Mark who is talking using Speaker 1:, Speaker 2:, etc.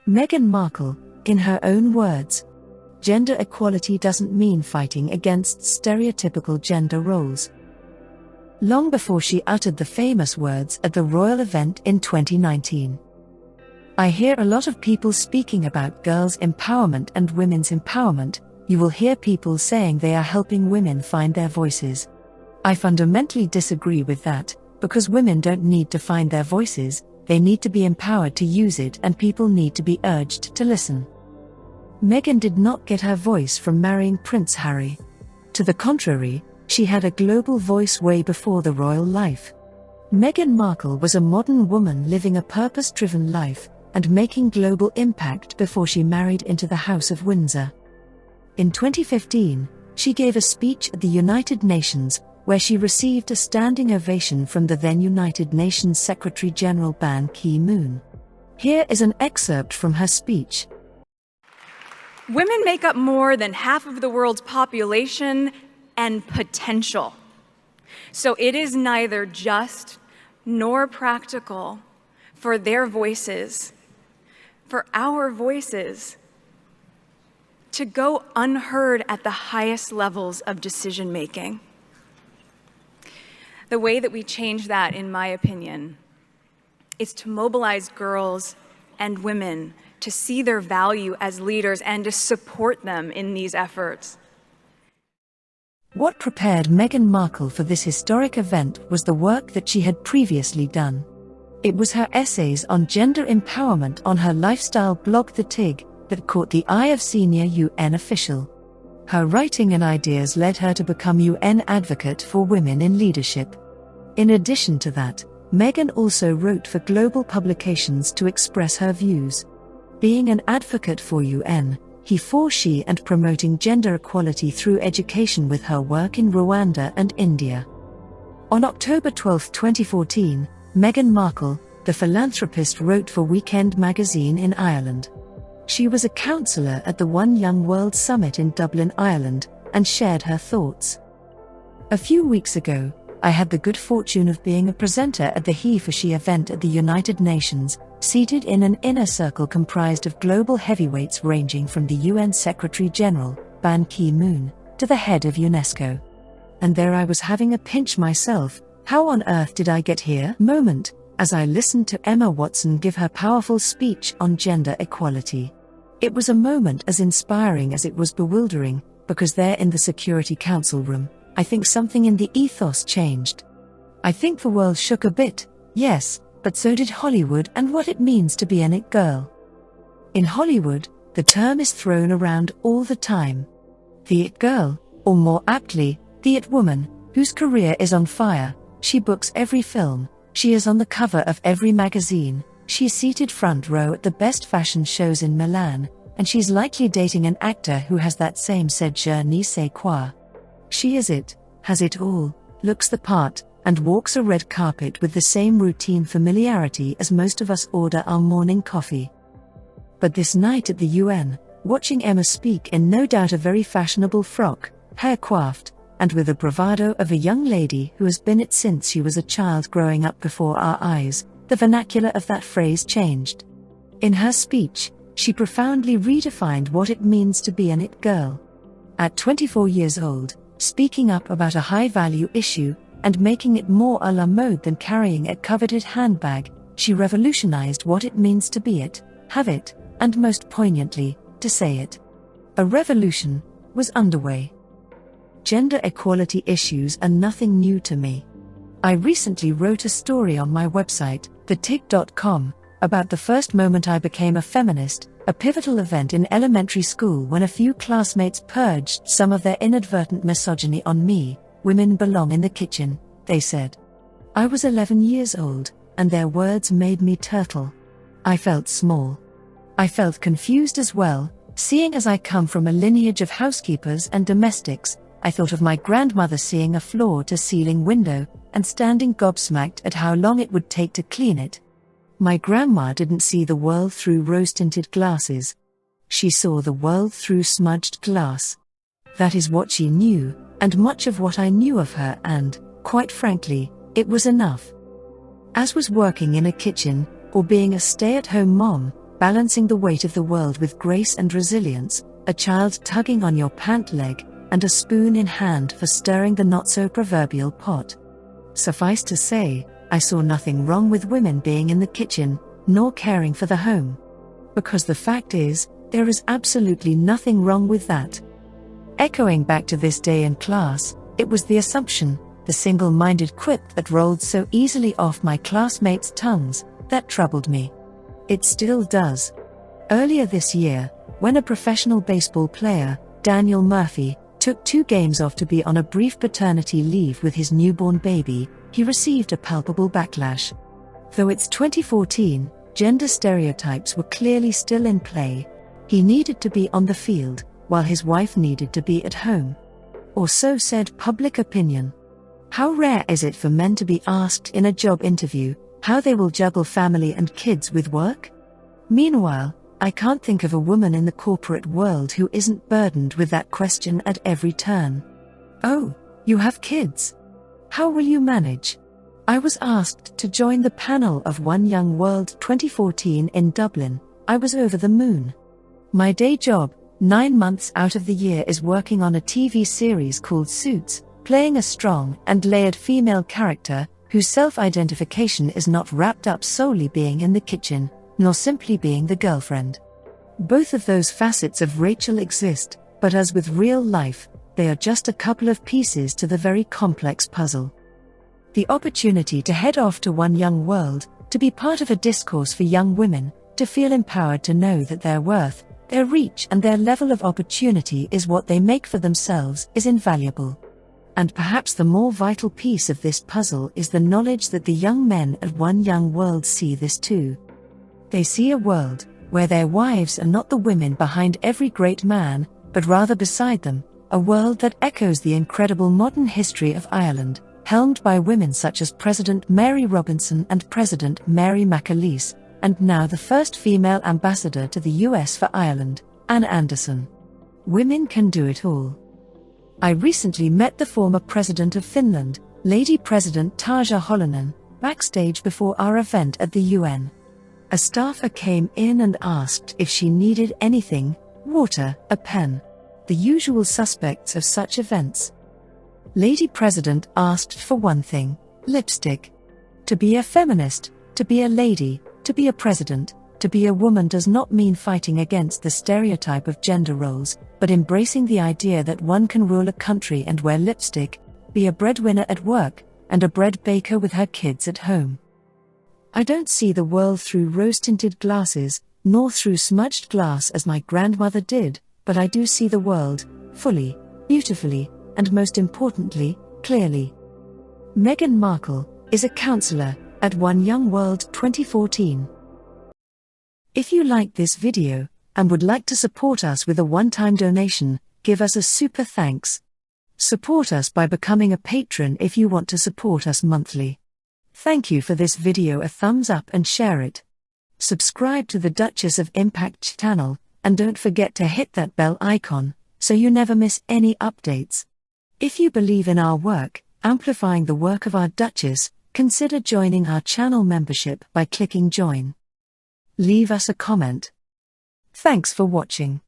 Speaker 1: Meghan Markle, in her own words, gender equality doesn't mean fighting against stereotypical gender roles. Long before she uttered the famous words at the royal event in 2019. I hear a lot of people speaking about girls' empowerment and women's empowerment. You will hear people saying they are helping women find their voices. I fundamentally disagree with that, because women don't need to find their voices, they need to be empowered to use it, and people need to be urged to listen. Meghan did not get her voice from marrying Prince Harry. To the contrary, she had a global voice way before the royal life. Meghan Markle was a modern woman living a purpose-driven life and making global impact before she married into the House of Windsor. In 2015, she gave a speech at the United Nations, where she received a standing ovation from the then United Nations Secretary-General Ban Ki-moon. Here is an excerpt from her speech.
Speaker 2: Women make up more than half of the world's population and potential. So it is neither just nor practical for their voices, for our voices, to go unheard at the highest levels of decision-making. The way that we change that, in my opinion, is to mobilize girls and women to see their value as leaders and to support them in these efforts.
Speaker 1: What prepared Meghan Markle for this historic event was the work that she had previously done. It was her essays on gender empowerment on her lifestyle blog The Tig that caught the eye of senior UN official. Her writing and ideas led her to become UN advocate for women in leadership. In addition to that, Meghan also wrote for global publications to express her views. Being an advocate for UN, she and promoting gender equality through education with her work in Rwanda and India. On October 12, 2014, Meghan Markle, the philanthropist, wrote for Weekend magazine in Ireland. She was a counsellor at the One Young World Summit in Dublin, Ireland, and shared her thoughts. A few weeks ago, I had the good fortune of being a presenter at the He for She event at the United Nations, seated in an inner circle comprised of global heavyweights ranging from the UN Secretary-General, Ban Ki-moon, to the head of UNESCO. And there I was having a pinch myself, how on earth did I get here moment, as I listened to Emma Watson give her powerful speech on gender equality. It was a moment as inspiring as it was bewildering, because there in the Security Council room, I think something in the ethos changed. I think the world shook a bit, yes, but so did Hollywood and what it means to be an it girl. In Hollywood, the term is thrown around all the time. The it girl, or more aptly, the it woman, whose career is on fire. She books every film, she is on the cover of every magazine, she's seated front row at the best fashion shows in Milan, and she's likely dating an actor who has that same je ne sais quoi. She is it, has it all, looks the part, and walks a red carpet with the same routine familiarity as most of us order our morning coffee. But this night at the UN, watching Emma speak in no doubt a very fashionable frock, hair coiffed, and with the bravado of a young lady who has been it since she was a child growing up before our eyes, the vernacular of that phrase changed. In her speech, she profoundly redefined what it means to be an it girl. At 24 years old, speaking up about a high-value issue, and making it more à la mode than carrying a coveted handbag, she revolutionized what it means to be it, have it, and most poignantly, to say it. A revolution was underway. Gender equality issues are nothing new to me. I recently wrote a story on my website, thetig.com, about the first moment I became a feminist, a pivotal event in elementary school when a few classmates purged some of their inadvertent misogyny on me. Women belong in the kitchen, they said. I was 11 years old, and their words made me turtle. I felt small. I felt confused as well, seeing as I come from a lineage of housekeepers and domestics. I thought of my grandmother seeing a floor-to-ceiling window, and standing gobsmacked at how long it would take to clean it. My grandma didn't see the world through rose-tinted glasses. She saw the world through smudged glass. That is what she knew, and much of what I knew of her, and, quite frankly, it was enough. As was working in a kitchen, or being a stay-at-home mom, balancing the weight of the world with grace and resilience, a child tugging on your pant leg, and a spoon in hand for stirring the not-so-proverbial pot. Suffice to say, I saw nothing wrong with women being in the kitchen, nor caring for the home. Because the fact is, there is absolutely nothing wrong with that. Echoing back to this day in class, it was the assumption, the single-minded quip that rolled so easily off my classmates' tongues, that troubled me. It still does. Earlier this year, when a professional baseball player, Daniel Murphy, took 2 games off to be on a brief paternity leave with his newborn baby, he received a palpable backlash. Though it's 2014, gender stereotypes were clearly still in play. He needed to be on the field, while his wife needed to be at home. Or so said public opinion. How rare is it for men to be asked in a job interview how they will juggle family and kids with work? Meanwhile, I can't think of a woman in the corporate world who isn't burdened with that question at every turn. Oh, you have kids? How will you manage? I was asked to join the panel of One Young World 2014 in Dublin. I was over the moon. My day job, 9 months out of the year, is working on a TV series called Suits, playing a strong and layered female character whose self-identification is not wrapped up solely being in the kitchen, nor simply being the girlfriend. Both of those facets of Rachel exist, but as with real life, they are just a couple of pieces to the very complex puzzle. The opportunity to head off to One Young World, to be part of a discourse for young women, to feel empowered to know that their worth, their reach and their level of opportunity is what they make for themselves is invaluable. And perhaps the more vital piece of this puzzle is the knowledge that the young men at One Young World see this too. They see a world where their wives are not the women behind every great man, but rather beside them, a world that echoes the incredible modern history of Ireland, helmed by women such as President Mary Robinson and President Mary McAleese, and now the first female ambassador to the US for Ireland, Anne Anderson. Women can do it all. I recently met the former President of Finland, Lady President Tarja Halonen, backstage before our event at the UN. A staffer came in and asked if she needed anything, water, a pen. The usual suspects of such events. Lady President asked for one thing, lipstick. To be a feminist, to be a lady, to be a president, to be a woman does not mean fighting against the stereotype of gender roles, but embracing the idea that one can rule a country and wear lipstick, be a breadwinner at work, and a bread baker with her kids at home. I don't see the world through rose-tinted glasses, nor through smudged glass as my grandmother did, but I do see the world, fully, beautifully, and most importantly, clearly. Meghan Markle is a counselor at One Young World 2014. If you liked this video, and would like to support us with a one-time donation, give us a super thanks. Support us by becoming a patron if you want to support us monthly. Thank you for this video, a thumbs up and share it. Subscribe to the Duchess of Impact channel, and don't forget to hit that bell icon, so you never miss any updates. If you believe in our work, amplifying the work of our Duchess, consider joining our channel membership by clicking join. Leave us a comment. Thanks for watching.